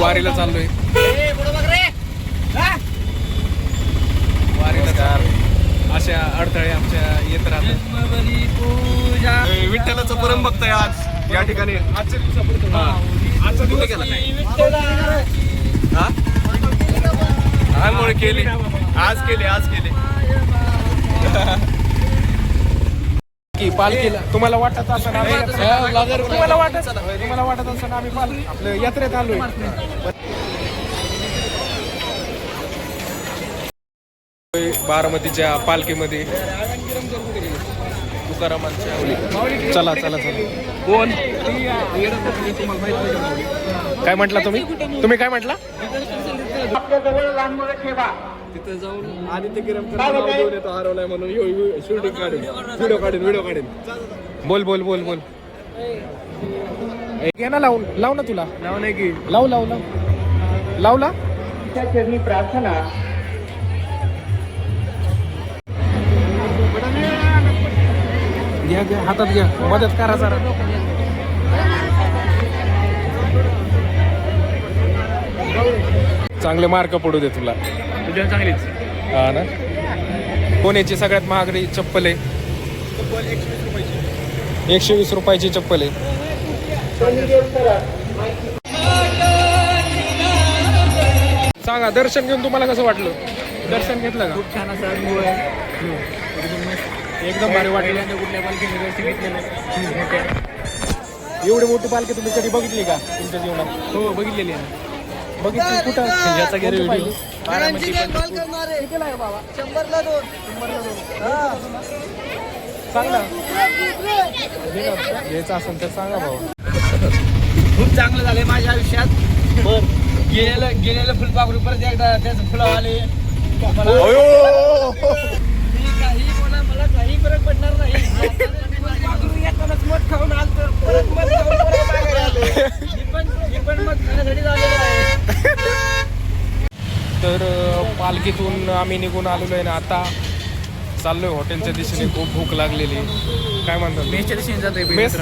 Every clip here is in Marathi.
वारीला चाललोय. वारीला अशा अडथळे आमच्या येत राहतात. विठ्ठलाचं परम भक्त आहे आज या ठिकाणी. आजच्या दिवसापुरतं आजचा दिवस गेला आंघोळ केली आज केले की पालखीला तुम्हाला वाटत असं तुम्हाला वाटत असं आम्ही आपलं यात्रेत आलोय. बारामतीच्या पालखीमध्ये तुकारामांच्या चला कोण काय म्हटला तुम्ही काय म्हटला? तिथं जाऊन आणि ते घेऊन येतो हरवलाय म्हणून शूटिंग व्हिडिओ काढेन. बोल घे ना लाव ना तुला लाव नाही की लावला त्या चरणी प्रार्थना. घ्या हातात घ्या मदत करा जरा. चांगले मार्क पडू दे तुला चांगलीच. हा ना. पुण्याची सगळ्यात महागडी चप्पल आहे. 120 रुपयाची चप्पल आहे. सांगा दर्शन घेऊन तुम्हाला कसं वाटलं? दर्शन घेतलं का? खूप छान असं अनुभव आहे. एकदम भारी वाटलं. कुठल्या पालखीने दर्शन घेतलेलं. एवढी मोठी पालखी तुम्ही कधी बघितली का तुमच्या जीवनात? हो बघितलेली आहे. बघितली कुठं? याचा गेले व्हिडिओ सांगा घ्यायचं असेल तर सांगा भाऊ. खूप चांगलं झालंय माझ्या आयुष्यात. गेलेलं फुलपाखरू परत एकदा त्याचं फुलं आले. काही बोला मला काही फरक पडणार नाही. येतानाच मध खाऊन आलतो परत मध खाऊन पण मध खाण्यासाठी झालेलं आहे. तर पालखीतून आम्ही निघून आलेलो आहे ना. आता चाललोय हॉटेलच्या दिशेने. खूप भूक लागलेली. काय म्हणतात मेसच्या दिशेने जातोय. मेस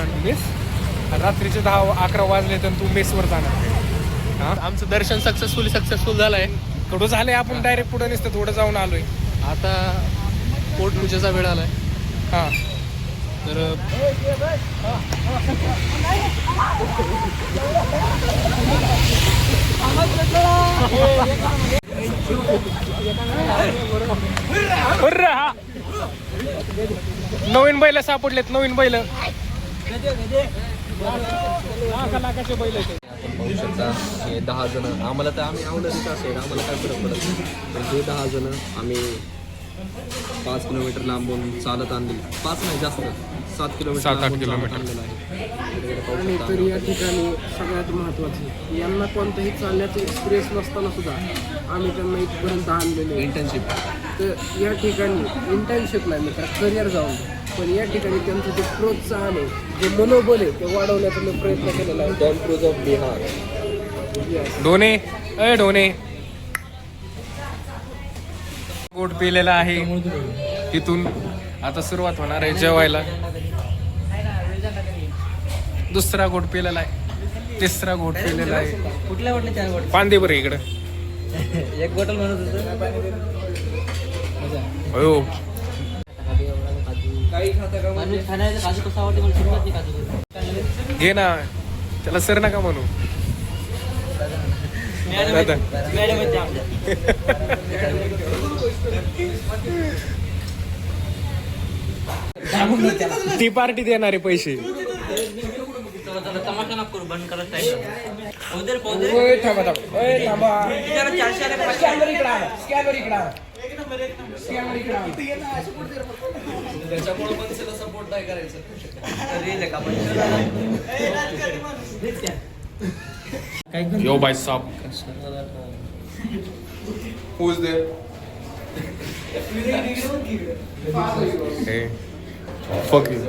रात्रीचे 10-11 वाजले तर तू मेसवर जाणार. आमचं दर्शन सक्सेसफुल झालंय. थोडं झालंय. आपण डायरेक्ट पुढे नसतं थोडं जाऊन आलोय. आता पोटपूजेचा वेळ आलाय. हां तर नवीन बैल सापडलेत. नवीन बैल लाखाचे बैल आहेत. पाहू शकता हे 10 जण आम्हाला तर आम्ही आवडत असेल आम्हाला काय फरक पडत नाही. पण हे 10 जण आम्ही 5 किलोमीटर लांबून चालत आणली. 5 नाही जास्त 7 किलोमीटर 7-8 किलोमीटर आणलेलं आहे. आणि तर या ठिकाणी सगळ्यात महत्त्वाचं यांना कोणताही चालण्याचा एक्सपिरियन्स नसताना सुद्धा आम्ही त्यांना इथपर्यंत आणलेले. इंटर्नशिप तर या ठिकाणी इंटर्नशिप नाही मित्र करिअर जाऊन पण या ठिकाणी त्यांचं जे प्रोत्साहन आहे जे मनोबल आहे ते वाढवण्याचा मी प्रयत्न केलेला आहे. Tom cruise of Bihar. Dhone गोट पिलेला आहे. तिथून आता सुरुवात होणार आहे जेवायला. दुसरा गोट पिलेला आहे. तिसरा गोट पिलेला आहे. कुठल्या वाटले 4 गोट पांदे बरं इकडं. एक बॉटल म्हणत होतं. हो काही खाता का म्हणजे खाण्याचं काजू कसं आवडते मला सुरुवात नाही काजू घे ना. त्याला सर नका म्हणू. मॅडम ती पार्टी देणारे पैसे. तमाशा नको करू बंद करत आहे. थांबा 400 त्याच्यामुळे पण सपोर्ट नाही करायचं. Yo, by sub. Who's there? Hey, fuck you.